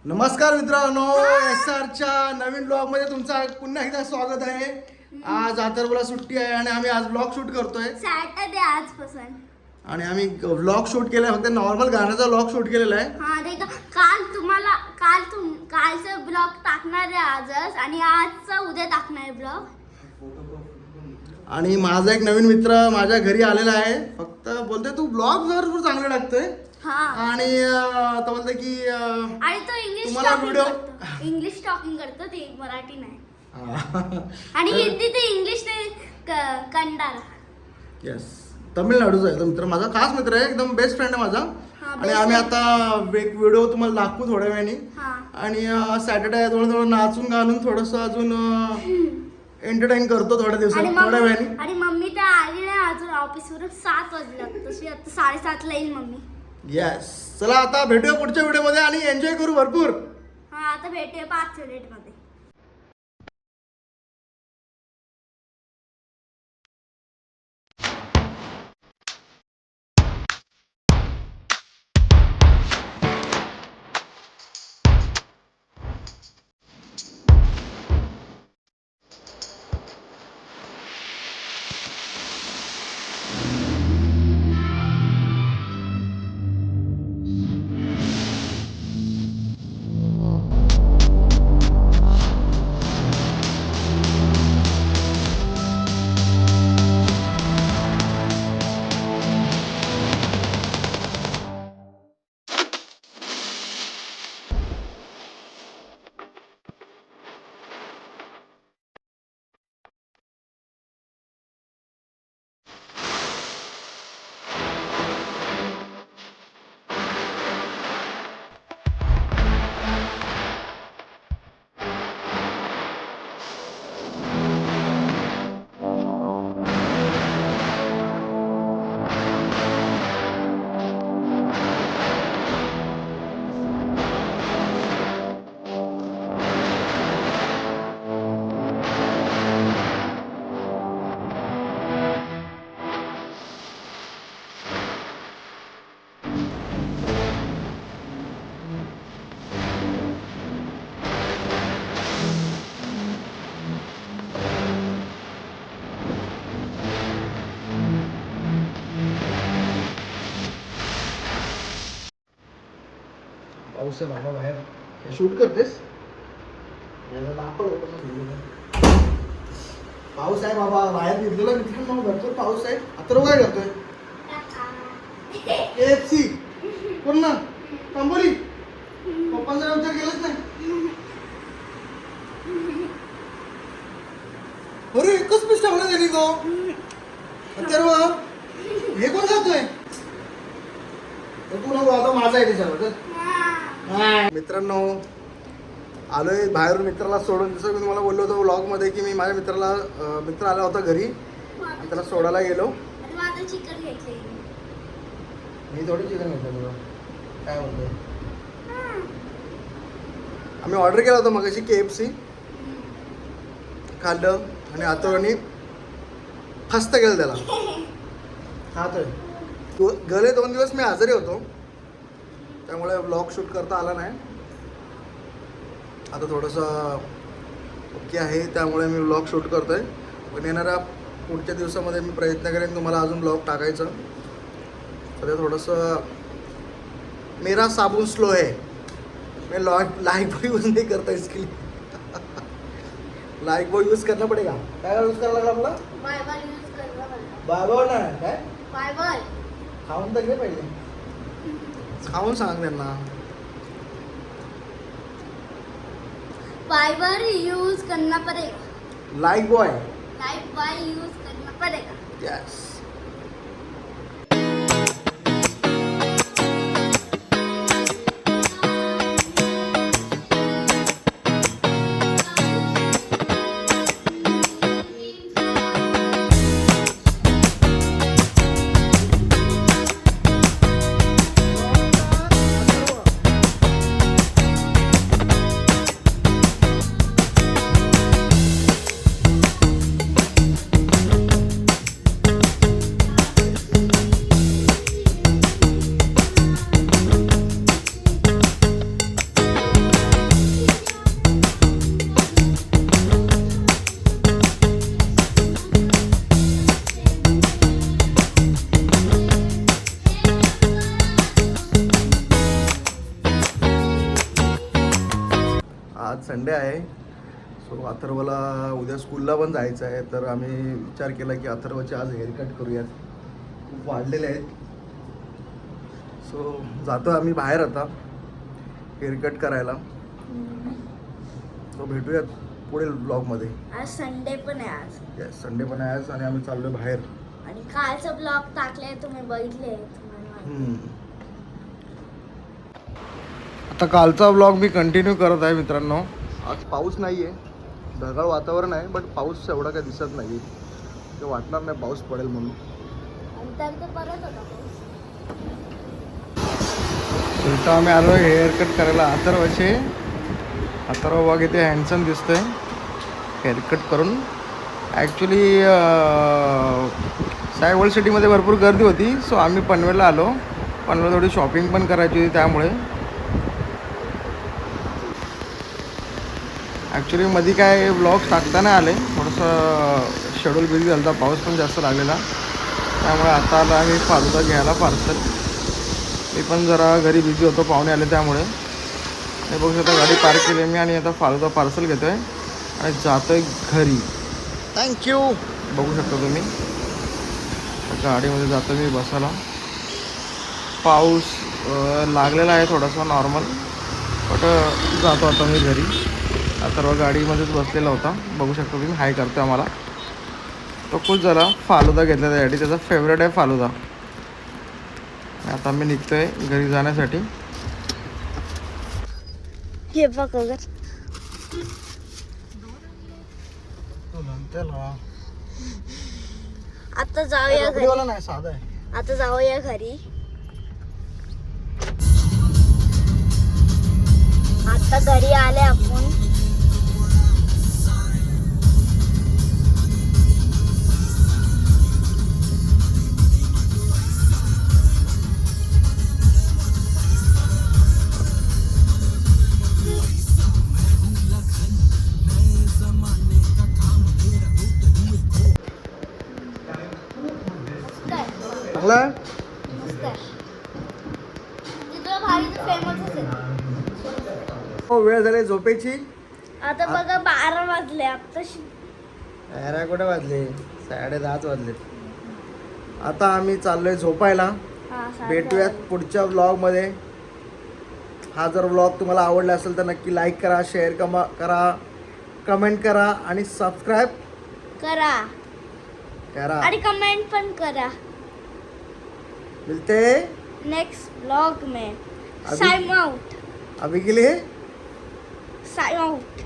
नमस्कार मित्रांनो, SRच्या नवीन ब्लॉग मध्ये तुमचं पुन्हा एकदा स्वागत आहे. आज अथर्वला सुट्टी आहे आणि आम्ही आज ब्लॉग शूट करतोय. सॅटर्डे आजपासून आणि आम्ही ब्लॉग शूट केलाय, फक्त नॉर्मल गाण्याचा ब्लॉग शूट केलेला आहे. हा ते कालचं ब्लॉग टाकणार आहे आजच आणि आजचा उद्या टाकणार आहे ब्लॉग. आणि माझा एक नवीन मित्र माझ्या घरी आलेला आहे. फक्त बोलतोय तू ब्लॉग भरपूर चांगले टाकतोय. हा आणि तो बोलतोय की आणि तो तुम्हाला व्हिडिओ इंग्लिश टॉकिंग करतो, ते मराठी नाही. आणि हिंदी ते इंग्लिश ते कंडारा. येस, तमिळनाडूचा आहे तो मित्र, माझा खास मित्र आहे, एकदम बेस्ट फ्रेंड आहे माझा. आणि आम्ही आता एक व्हिडिओ तुम्हाला दाखवू थोड्या वेळाने. आणि सॅटर्डे आहे, थोडं नाचून घालून थोडस अजून एंटरटेन करतो थोड्या दिवसात, थोड्या वेळाने. आणि मम्मी तर आली नाही अजून ऑफिसवरून, 7 वाजले तशी, आता 7:30ला येईल मम्मी. येस, चला आता भेटूया पुढच्या व्हिडिओ मध्ये आणि एन्जॉय करू भरपूर. हा, आता भेटूया 5 मिनिट मध्ये. पाऊस आहे बाबा बाहेर, शूट करतेस? पाऊस आहे बाबा बाहेर, निघलेला मित्रांनो, भरपूर पाऊस आहे. आता काय करतोय? KFC कोण ना तांबोली, पप्पांचा विचार केलाच नाही. अरे एकच पीस टाकलं त्यांनी तो. अथर्व, हे कोण खातोय? तू नको, आता माझा आहे त्याच्यावर. मित्रांनो, आलोय बाहेरून मित्राला सोडून. जसं मी तुम्हाला बोललो होतो व्लॉग मध्ये की मी माझ्या मित्र आला होता घरी आणि त्याला सोडायला गेलो. चिकन घेतले मी थोडी चिकन घेतलं तुला, काय बोलतोय? आम्ही ऑर्डर केला होता मगाशी KFC, खाल्लं आणि आतोनी फस्त केलं त्याला. खातोय. गेले 2 दिवस मी आजारी होतो, त्यामुळे व्लॉग शूट करता आला नाही. आता थोडंसं ओके आहे, त्यामुळे मी व्लॉग शूट करतोय. पण येणाऱ्या पुढच्या दिवसामध्ये मी प्रयत्न करेन तुम्हाला अजून व्लॉग टाकायचं. सध्या थोडंसं मेरा साबुन स्लो आहे, मैं लाइफ यूज नहीं करता इसके लिए. लाइफ बॉय यूज करना पडेगा. काय यूज करायला लागला आपला? बायबल यूज करला बायबल ना काय? बायबल खाऊन तर घे पाहिजे, खाऊन सांग त्यांना. बाइबल यूज करना पड़ेगा. लाइफ बॉय यूज करना पड़ेगा. यस. आज संडे आहे. सो अथर्वला उद्या स्कूलला पण जायचं आहे, तर आम्ही विचार केला की अथर्वचे आज हेअरकट करूयात. खूप वाढलेले आहेत. सो जातो आम्ही बाहेर आता हेअरकट करायला. सो भेटूयात पुढील ब्लॉगमध्ये. आज संडे पण आहे आज. येस, संडे पण आहे आज आणि आम्ही चाललोय बाहेर. आणि कालचं ब्लॉग टाकले तुम्ही बघितले. आता कालचा व्लॉग मी कंटिन्यू करत आहे मित्रांनो. आज पाऊस नाही आहे, ढगाळ वातावरण आहे, बट पाऊस एवढा काही दिसत नाही. ते वाटणार नाही पाऊस पडेल म्हणून. नंतर तर परत होता पाऊस. इथं आम्ही आलो हेअरकट करायला अथर्वचे. अथर्व बघ इथे हँडसम दिसतंय हेअरकट करून. ॲक्च्युली सायवल सिटीमध्ये भरपूर गर्दी होती, सो आम्ही पनवेलला आलो. पनवेल थोडी शॉपिंग पण करायची होती, त्यामुळे ॲक्च्युली मध्ये काय ब्लॉग्स टाकता नाही आले. थोडंसं शेड्यूल बिझी झालं होता, पाऊस पण जास्त लागलेला. त्यामुळे आता आलो आम्ही फालुदा घ्यायला पार्सल. मी पण जरा घरी बिझी होतो, पाहुणे आले त्यामुळे. हे बघू शकता गाडी पार्क केली मी आणि आता फालुदा पार्सल घेतो आहे आणि जातो आहे घरी. थँक्यू. बघू शकता तुम्ही गाडीमध्ये जातो मी बसायला. पाऊस लागलेला आहे थोडासा नॉर्मल, बट जातो आता मी घरी. अथर्व गाडीमध्येच बसलेला होता, बघू शकतो तुम्ही. हाय करतो आम्हाला. तो खुश झाला फालुदा घेतला त्यासाठी, त्याचा फेवरेट आहे फालुदा. आता मी निघतोय घरी जाण्यासाठी. हे बघ अगर आता जाऊया घरी. नाही साधा आहे. आता जाऊया घरी. आता घरी आले आपण. चांगला आहे? मस्त आहे. तिथं भारीचं फेमसच आहे. हो, वेळ झाली झोपेची. आता बघा 12 वाजले आत्ताशी. अरे कुठे वाजले? 10:30 वाजले. आता आम्ही चाललोय झोपायला. भेटूयात पुढच्या व्लॉगमध्ये. हा जर व्लॉग तुम्हाला आवडला असेल तर नक्की लाईक करा, शेअर करा, कमेंट करा आणि सबस्क्राईब करा करा आणि कमेंट पण करा. मिलते नेक्स्ट व्लॉग में. Sign out. अभी के लिए साइन आउट.